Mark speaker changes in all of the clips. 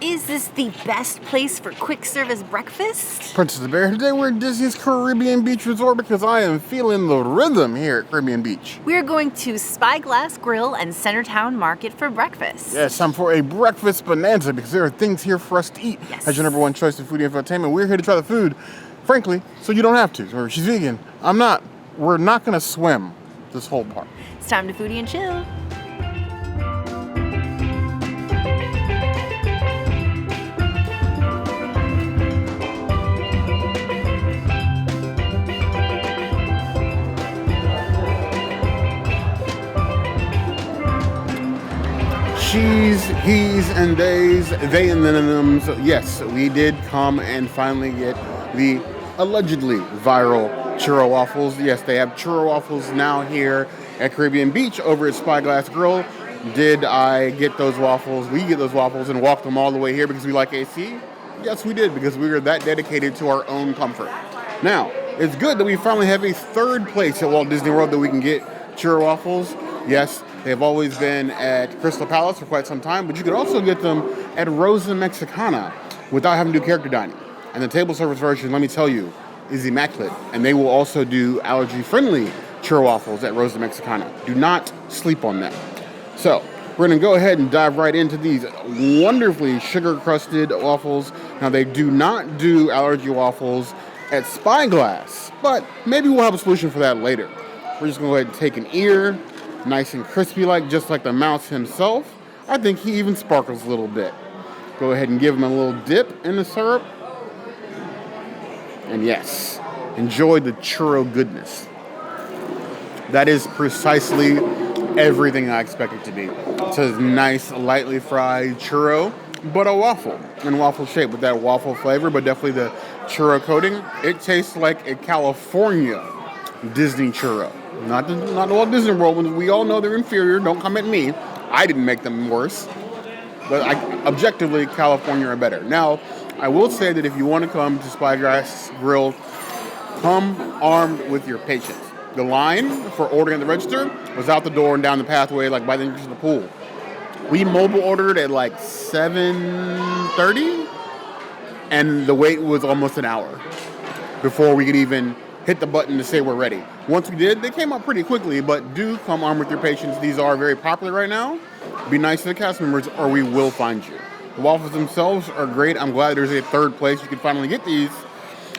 Speaker 1: Is this the best place for quick service breakfast?
Speaker 2: Princess the Bear, today we're at Disney's Caribbean Beach Resort because I am feeling the rhythm here at Caribbean Beach.
Speaker 1: We're going to Spyglass Grill and Centertown Market for breakfast.
Speaker 2: Yes, time for a breakfast bonanza because there are things here for us to eat.
Speaker 1: Yes.
Speaker 2: As your number one choice in food infotainment, we're here to try the food, frankly, so you don't have to. Or she's vegan. I'm not. We're not going to swim this whole park.
Speaker 1: It's time to foodie and chill.
Speaker 2: She's, he's, and theys, they and them's. Yes, we did come and finally get the allegedly viral Churro Waffles. Yes, they have Churro Waffles now here at Caribbean Beach over at Spyglass Grill. Did I get those waffles? We get those waffles and walk them all the way here because we like AC? Yes, we did, because we were that dedicated to our own comfort. Now, it's good that we finally have a third place at Walt Disney World that we can get Churro Waffles. Yes, they've always been at Crystal Palace for quite some time, but you could also get them at Rosa Mexicana without having to do character dining. And the table service version, let me tell you, is immaculate. And they will also do allergy-friendly Churro Waffles at Rosa Mexicana. Do not sleep on that. So, we're going to go ahead and dive right into these wonderfully sugar-crusted waffles. Now, they do not do allergy waffles at Spyglass, but maybe we'll have a solution for that later. We're just going to go ahead and take an ear, nice and crispy, just like the mouse himself. I think he even sparkles a little bit. Go ahead and give him a little dip in the syrup. And yes, enjoy the churro goodness. That is precisely everything I expect it to be. It's a nice, lightly fried churro, but a waffle in waffle shape with that waffle flavor, but definitely the churro coating. It tastes like a California Disney churro. Not the Walt Disney World ones. We all know they're inferior. Don't come at me. I didn't make them worse. But objectively, California are better. Now, I will say that if you want to come to Spyglass Grill, come armed with your patience. The line for ordering at the register was out the door and down the pathway, by the entrance of the pool. We mobile ordered at 7:30, and the wait was almost an hour before we could even hit the button to say we're ready. Once we did, they came up pretty quickly, but do come armed with your patience. These are very popular right now. Be nice to the cast members or we will find you. The waffles themselves are great. I'm glad there's a third place you can finally get these.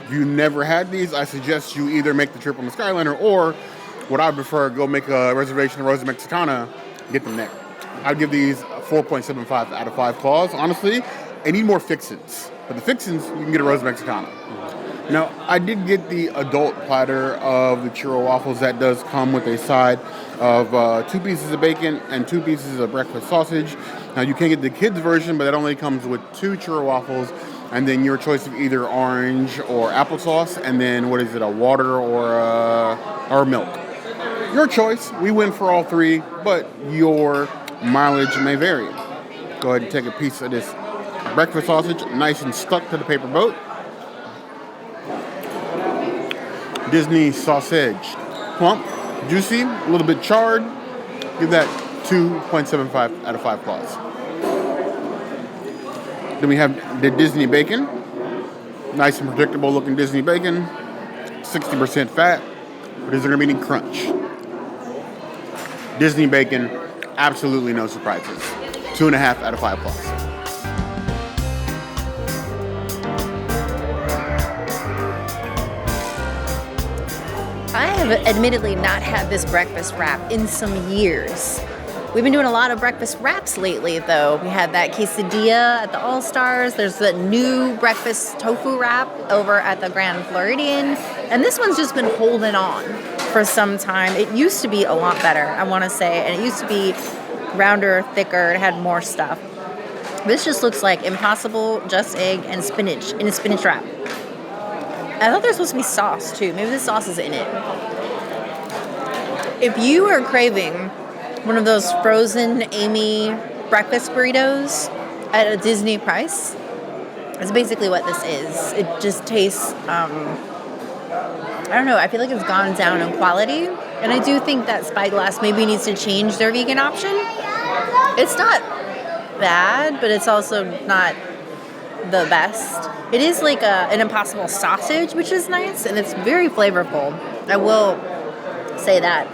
Speaker 2: If you never had these, I suggest you either make the trip on the Skyliner or, what I prefer, go make a reservation at Rosa Mexicana, get them there. I'd give these 4.75 out of 5 claws. Honestly, I need more fixins. But the fixins, you can get at Rosa Mexicana. Now, I did get the adult platter of the churro waffles. That does come with a side of 2 pieces of bacon and 2 pieces of breakfast sausage. Now, you can get the kids version, but that only comes with 2 churro waffles, and then your choice of either orange or applesauce, and then, a water or milk. Your choice. We went for all 3, but your mileage may vary. Go ahead and take a piece of this breakfast sausage, nice and stuck to the paper boat. Disney sausage. Plump, juicy, a little bit charred. Give that 2.75 out of 5 claws. Then we have the Disney bacon. Nice and predictable looking Disney bacon. 60% fat, but is there going to be any crunch? Disney bacon, absolutely no surprises. 2.5 out of 5 claws.
Speaker 1: I have admittedly not had this breakfast wrap in some years. We've been doing a lot of breakfast wraps lately, though. We had that quesadilla at the All-Stars. There's the new breakfast tofu wrap over at the Grand Floridian. And this one's just been holding on for some time. It used to be a lot better, I want to say. And it used to be rounder, thicker. It had more stuff. This just looks like Impossible, just egg, and spinach in a spinach wrap. I thought there was supposed to be sauce, too. Maybe the sauce is in it. If you are craving one of those frozen Amy breakfast burritos at a Disney price, that's basically what this is. It just tastes, I don't know, I feel like it's gone down in quality. And I do think that Spyglass maybe needs to change their vegan option. It's not bad, but it's also not the best. It is like an impossible sausage, which is nice, and it's very flavorful. I will say that.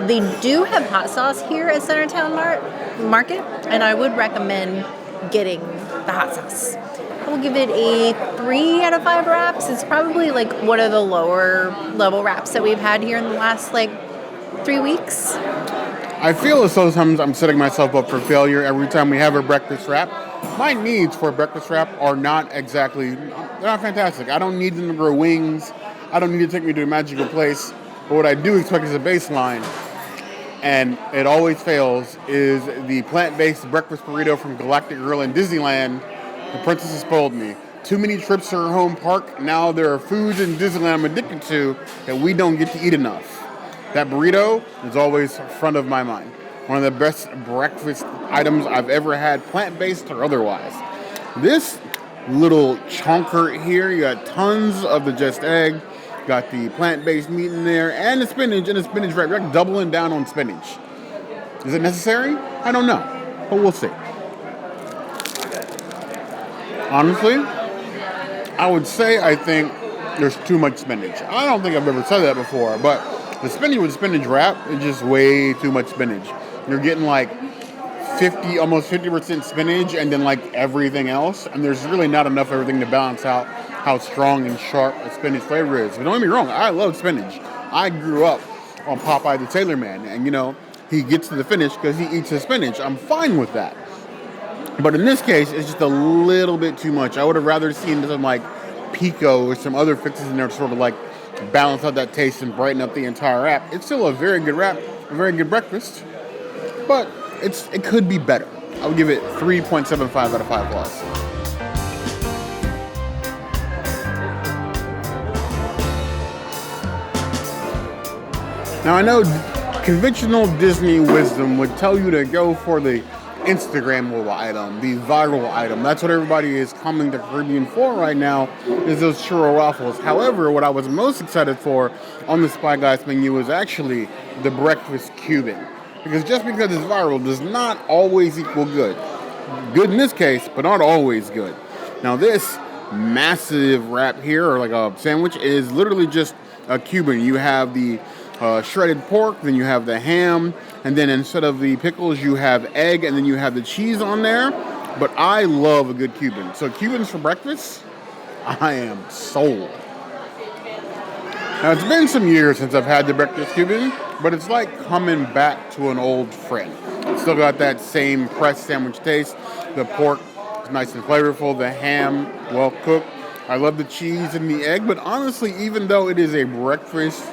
Speaker 1: They do have hot sauce here at Centertown Market, and I would recommend getting the hot sauce. I will give it a 3 out of 5 wraps. It's probably like one of the lower level wraps that we've had here in the last like 3 weeks.
Speaker 2: I feel as though sometimes I'm setting myself up for failure every time we have a breakfast wrap. My needs for a breakfast wrap are not fantastic. I don't need them to grow wings. I don't need to take me to a magical place. But what I do expect is a baseline, and it always fails, is the plant-based breakfast burrito from Galactic Grill in Disneyland. The princess has spoiled me. Too many trips to her home park. Now there are foods in Disneyland I'm addicted to that we don't get to eat enough. That burrito is always front of my mind. One of the best breakfast items I've ever had, plant-based or otherwise. This little chunker here, you got tons of the just egg, got the plant-based meat in there, and the spinach wrap. You're like doubling down on spinach. Is it necessary? I don't know, but we'll see. Honestly, I would say I think there's too much spinach. I don't think I've ever said that before, but the spinach with spinach wrap is just way too much spinach. You're getting like almost 50% spinach and then like everything else, and there's really not enough of everything to balance out how strong and sharp a spinach flavor is. But don't get me wrong, I love spinach. I grew up on Popeye the Sailor Man, and he gets to the finish because he eats his spinach. I'm fine with that. But in this case, it's just a little bit too much. I would have rather seen some like pico or some other fixes in there to sort of like balance out that taste and brighten up the entire wrap. It's still a very good wrap, a very good breakfast, but it could be better. I would give it 3.75 out of 5 plus. Now I know conventional Disney wisdom would tell you to go for the Instagrammable item, the viral item. That's what everybody is coming to Caribbean for right now, is those churro waffles. However, what I was most excited for on the Spyglass menu was actually the breakfast Cuban. Because just because it's viral does not always equal good. Good in this case, but not always good. Now this massive wrap here, or like a sandwich, is literally just a Cuban. You have the shredded pork, then you have the ham, and then instead of the pickles, you have egg, and then you have the cheese on there. But I love a good Cuban. So Cubans for breakfast, I am sold. Now, it's been some years since I've had the breakfast Cuban, but it's like coming back to an old friend. It's still got that same pressed sandwich taste. The pork is nice and flavorful. The ham, well cooked. I love the cheese and the egg, but honestly, even though it is a breakfast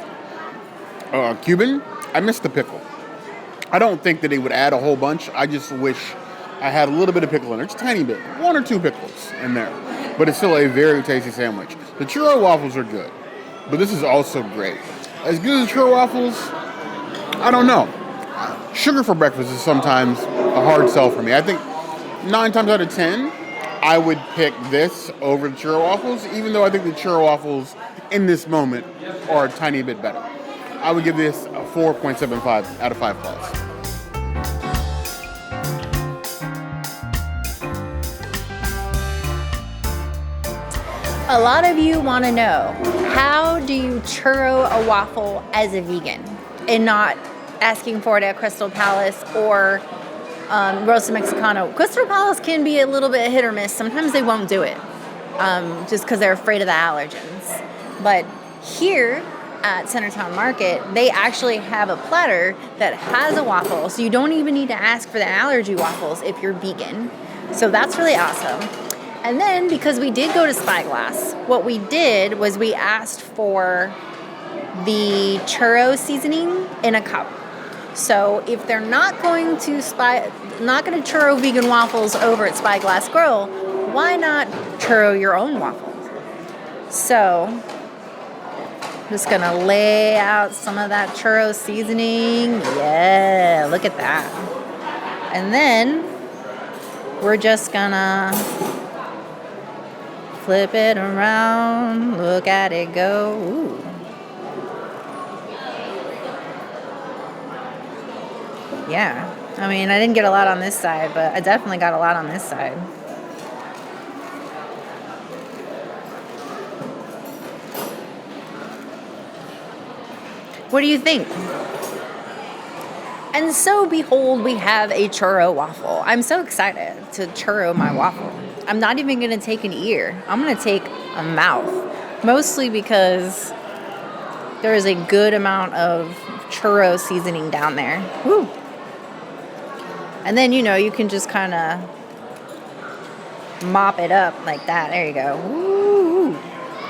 Speaker 2: Cuban, I miss the pickle. I don't think that they would add a whole bunch. I just wish I had a little bit of pickle in there, just a tiny bit, 1 or 2 pickles in there. But it's still a very tasty sandwich. The churro waffles are good, but this is also great. As good as churro waffles, I don't know. Sugar for breakfast is sometimes a hard sell for me. I think 9 times out of 10, I would pick this over the churro waffles, even though I think the churro waffles in this moment are a tiny bit better. I would give this a 4.75 out of 5 plus.
Speaker 1: A lot of you want to know, how do you churro a waffle as a vegan and not asking for it at Crystal Palace or Rosa Mexicano? Crystal Palace can be a little bit hit or miss. Sometimes they won't do it just because they're afraid of the allergens. But here at Centertown Market, they actually have a platter that has a waffle, so you don't even need to ask for the allergy waffles if you're vegan. So that's really awesome. And then, because we did go to Spyglass, what we did was we asked for the churro seasoning in a cup. So if they're not going to churro vegan waffles over at Spyglass Grill, why not churro your own waffles? So I'm just gonna lay out some of that churro seasoning. Yeah, look at that. And then we're just gonna flip it around. Look at it go. Ooh. Yeah, I mean, I didn't get a lot on this side, but I definitely got a lot on this side. What do you think? And so, behold, we have a churro waffle. I'm so excited to churro my waffle. I'm not even going to take an ear. I'm going to take a mouth. Mostly because there is a good amount of churro seasoning down there. Woo! And then, you can just kind of mop it up like that. There you go. Woo!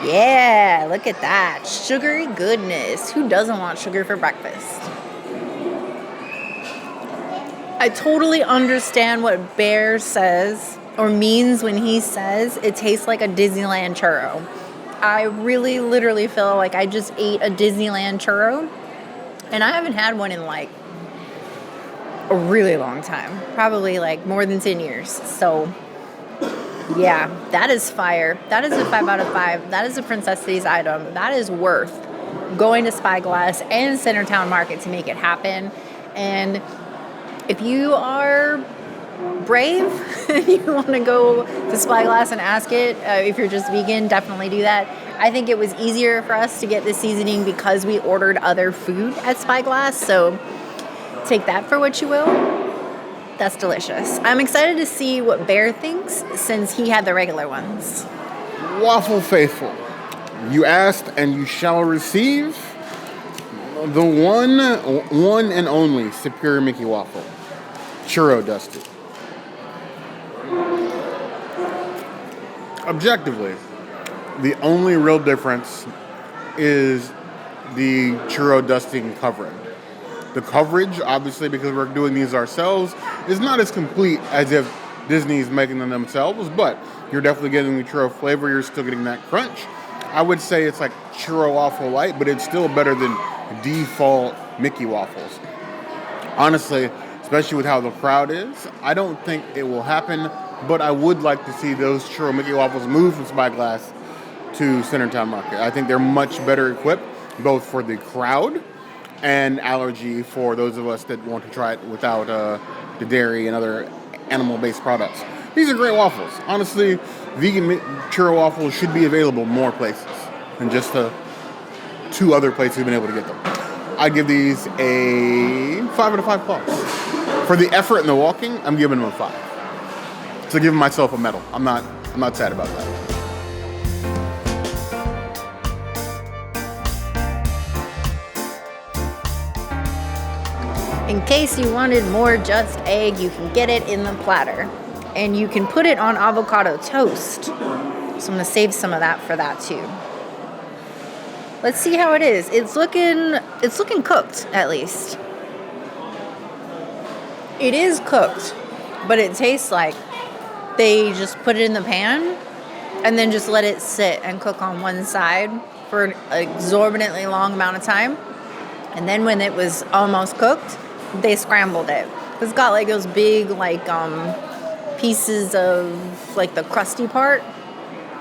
Speaker 1: Yeah, look at that. Sugary goodness. Who doesn't want sugar for breakfast? I totally understand what Bear says or means when he says it tastes like a Disneyland churro. I really literally feel like I just ate a Disneyland churro, and I haven't had one in like a really long time, probably like more than 10 years. So yeah, that is fire. That is a 5 out of 5. That is a Princess Cities item. That is worth going to Spyglass and Centertown Market to make it happen. And if you are brave and you want to go to Spyglass and ask it, if you're just vegan, definitely do that. I think it was easier for us to get the seasoning because we ordered other food at Spyglass, so take that for what you will. That's delicious. I'm excited to see what Bear thinks since he had the regular ones.
Speaker 2: Waffle faithful, you asked and you shall receive the one and only Superior Mickey Waffle. Churro dusted. Objectively, the only real difference is the churro dusting covering. The coverage, obviously, because we're doing these ourselves, is not as complete as if Disney's making them themselves, but you're definitely getting the churro flavor. You're still getting that crunch. I would say it's like churro waffle light, but it's still better than default Mickey waffles. Honestly, especially with how the crowd is, I don't think it will happen, but I would like to see those churro Mickey waffles move from Spyglass to Centertown Market. I think they're much better equipped, both for the crowd and allergy for those of us that want to try it without the dairy and other animal-based products. These are great waffles. Honestly, vegan churro waffles should be available more places than just the 2 other places we've been able to get them. I'd give these a 5 out of 5 plus. For the effort and the walking, I'm giving them a 5. So giving myself a medal. I'm not sad about that.
Speaker 1: In case you wanted more just egg, you can get it in the platter. And you can put it on avocado toast. So I'm going to save some of that for that too. Let's see how it is. It's looking cooked, at least. It is cooked, but it tastes like they just put it in the pan and then just let it sit and cook on one side for an exorbitantly long amount of time. And then when it was almost cooked, they scrambled it. It's got like those big pieces of like the crusty part,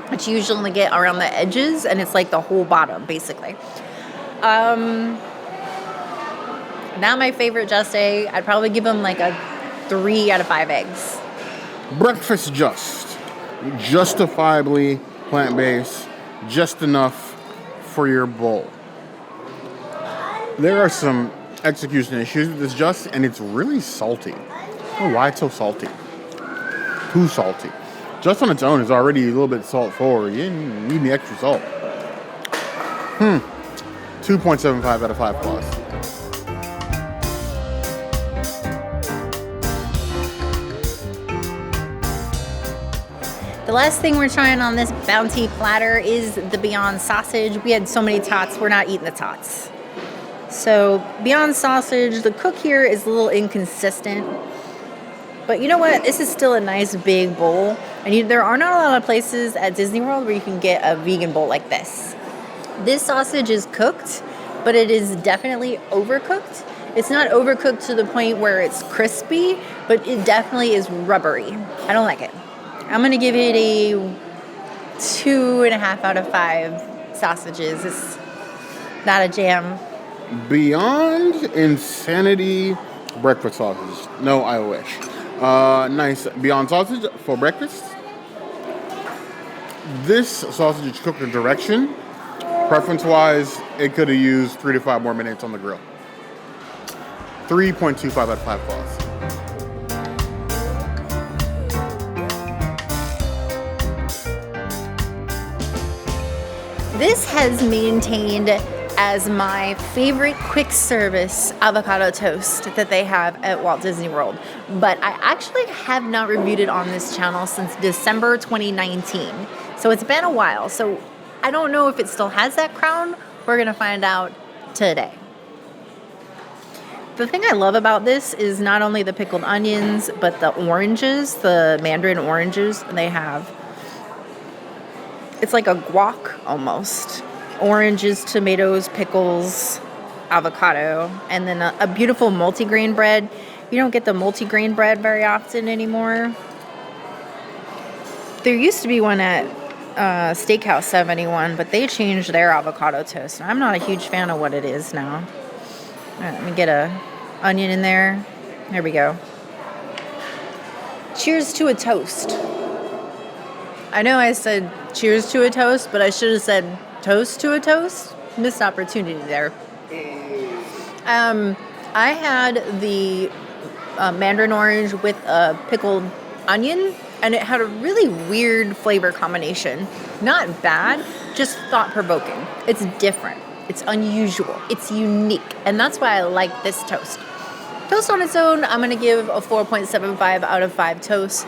Speaker 1: which you usually get around the edges, and it's like the whole bottom basically. Not my favorite just egg. I'd probably give them like a 3 out of 5 eggs.
Speaker 2: Breakfast justifiably plant-based, just enough for your bowl. There are some execution issues with this just, and it's really salty. I don't know why it's so salty. Too salty. Just on its own is already a little bit salt forward. You didn't need the extra salt. 2.75 out of 5 plus.
Speaker 1: The last thing we're trying on this bounty platter is the Beyond Sausage. We had so many tots, we're not eating the tots. So Beyond Sausage, the cook here is a little inconsistent. But you know what? This is still a nice big bowl. And there are not a lot of places at Disney World where you can get a vegan bowl like this. This sausage is cooked, but it is definitely overcooked. It's not overcooked to the point where it's crispy, but it definitely is rubbery. I don't like it. I'm going to give it a 2.5 out of 5 sausages. It's not a jam.
Speaker 2: Beyond Insanity breakfast sausage. No, I wish. Nice Beyond sausage for breakfast. This sausage is cooked in direction Preference-wise, it could have used 3 to 5 more minutes on the grill. 3.25 out of 5 claws.
Speaker 1: This has maintained as my favorite quick service avocado toast that they have at Walt Disney World. But I actually have not reviewed it on this channel since December 2019. So it's been a while. So I don't know if it still has that crown. We're gonna find out today. The thing I love about this is not only the pickled onions, but the oranges, the mandarin oranges they have. It's like a guac almost. Oranges, tomatoes, pickles, avocado, and then a beautiful multigrain bread. You don't get the multigrain bread very often anymore. There used to be one at Steakhouse 71, but they changed their avocado toast. I'm not a huge fan of what it is now. All right, let me get a onion in there. There we go. Cheers to a toast. I know I said cheers to a toast, but I should have said toast to a toast. Missed opportunity there. I had the mandarin orange with a pickled onion, and it had a really weird flavor combination. Not bad, just thought-provoking. It's different. It's unusual. It's unique. And that's why I like this toast. Toast on its own, I'm going to give a 4.75 out of 5 toasts.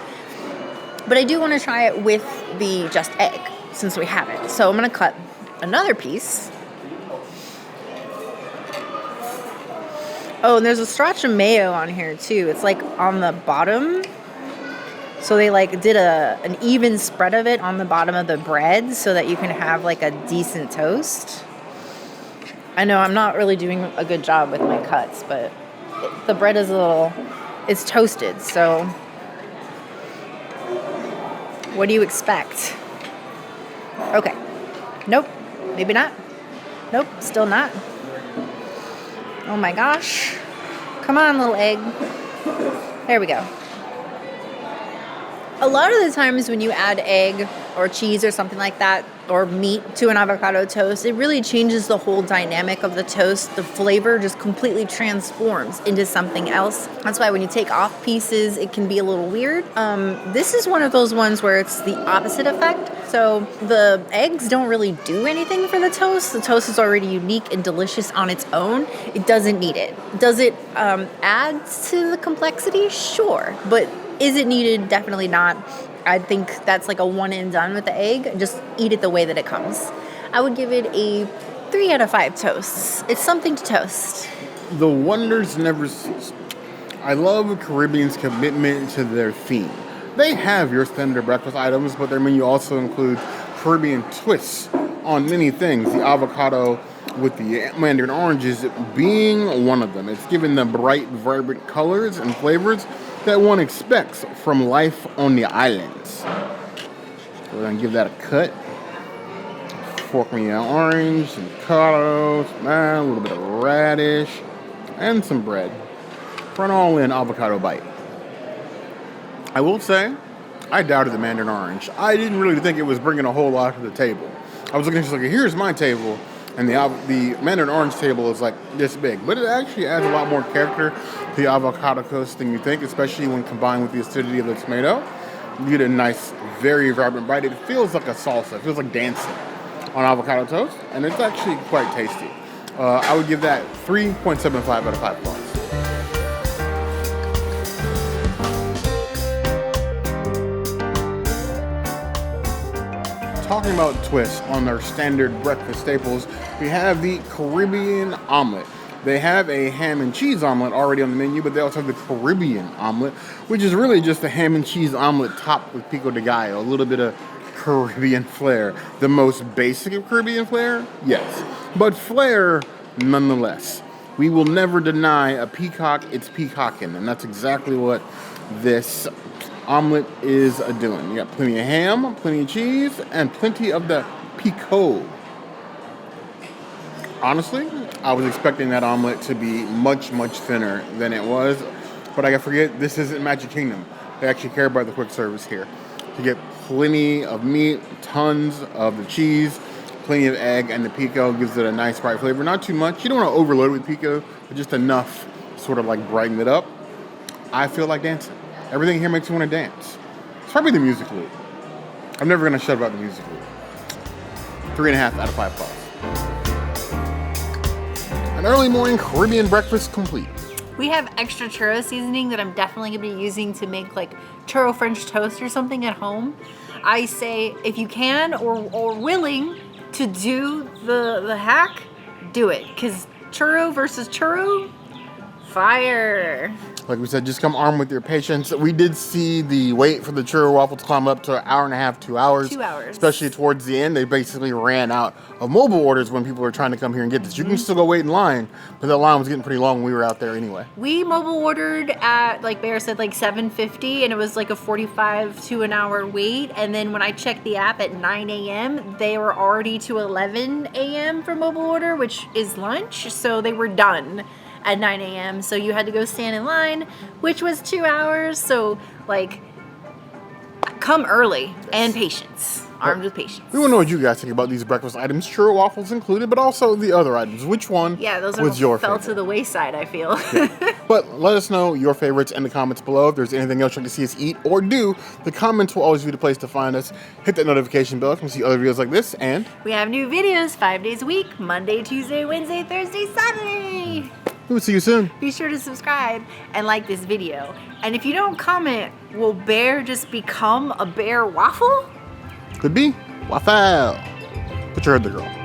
Speaker 1: But I do want to try it with the just egg, since we have it. So I'm going to cut another piece. Oh, and there's a Sriracha mayo on here, too. It's like on the bottom. So they like did an even spread of it on the bottom of the bread so that you can have like a decent toast. I know I'm not really doing a good job with my cuts, but the bread is it's toasted, so what do you expect? Okay. Nope. Maybe not. Nope. Still not. Oh my gosh. Come on, little egg. There we go. A lot of the times when you add egg or cheese or something like that, or meat to an avocado toast, it really changes the whole dynamic of the toast. The flavor just completely transforms into something else. That's why when you take off pieces, it can be a little weird. This is one of those ones where it's the opposite effect. So the eggs don't really do anything for the toast. The toast is already unique and delicious on its own. It doesn't need it. Does it add to the complexity? Sure. But is it needed? Definitely not. I think that's like a one and done with the egg. Just eat it the way that it comes. I would give it a 3 out of 5 toasts. It's something to toast.
Speaker 2: The wonders never cease. I love Caribbean's commitment to their theme. They have your standard breakfast items, but their menu also includes Caribbean twists on many things. The avocado with the mandarin oranges being one of them. It's given them bright, vibrant colors and flavors that one expects from life on the islands. We're gonna give that a cut. Fork me an orange, some avocado, a little bit of radish, and some bread for an all-in avocado bite. I will say, I doubted the mandarin orange. I didn't really think it was bringing a whole lot to the table. I was looking just like, here's my table, and the mandarin orange table is like this big. But it actually adds a lot more character to the avocado toast than you think, especially when combined with the acidity of the tomato. You get a nice, very vibrant bite. It feels like a salsa. It feels like dancing on avocado toast, and it's actually quite tasty. I would give that 3.75 out of 5 claws. Talking about twists on their standard breakfast staples, we have the Caribbean omelet. They have a ham and cheese omelet already on the menu, but they also have the Caribbean omelet, which is really just a ham and cheese omelet topped with pico de gallo, a little bit of Caribbean flair. The most basic of Caribbean flair? Yes. But flair nonetheless. We will never deny a peacock its peacocking, and that's exactly what this omelet is doing. You got plenty of ham, plenty of cheese, and plenty of the pico. Honestly, I was expecting that omelet to be much, much thinner than it was, but I forget this isn't Magic Kingdom. They actually care about the quick service here. You get plenty of meat, tons of the cheese, plenty of egg, and the pico gives it a nice bright flavor. Not too much. You don't want to overload it with pico, but just enough to sort of like brighten it up. I feel like dancing. Everything here makes me want to dance. It's probably the music loop. I'm never going to shut about the music loop. 3.5 out of 5 stars. An early morning Caribbean breakfast complete.
Speaker 1: We have extra churro seasoning that I'm definitely going to be using to make like churro French toast or something at home. I say if you can or willing to do the hack, do it. Because churro versus churro, fire.
Speaker 2: Like we said, just come armed with your patience. We did see the wait for the churro waffle to climb up to an hour and a half, 2 hours.
Speaker 1: 2 hours.
Speaker 2: Especially towards the end. They basically ran out of mobile orders when people were trying to come here and get this. You can still go wait in line, but that line was getting pretty long when we were out there anyway.
Speaker 1: We mobile ordered at, like Bear said, like 7:50, and it was like a 45 to an hour wait. And then when I checked the app at 9 a.m., they were already to 11 a.m. for mobile order, which is lunch. So they were done at 9 a.m. So you had to go stand in line, which was 2 hours. So like, come early and patience. Armed with patience.
Speaker 2: We want to know what you guys think about these breakfast items, churro waffles included, but also the other items. Which one was your
Speaker 1: fell
Speaker 2: favorite?
Speaker 1: to the wayside, I feel.
Speaker 2: Yeah. But let us know your favorites in the comments below. If there's anything else you'd like to see us eat or do, the comments will always be the place to find us. Hit that notification bell if you can see other videos like this, and
Speaker 1: we have new videos 5 days a week, Monday, Tuesday, Wednesday, Thursday, Saturday.
Speaker 2: we will see you soon.
Speaker 1: Be sure to subscribe and like this video. And if you don't comment, will Bear just become a bear waffle?
Speaker 2: Could be. Waffle. Put your head there, girl.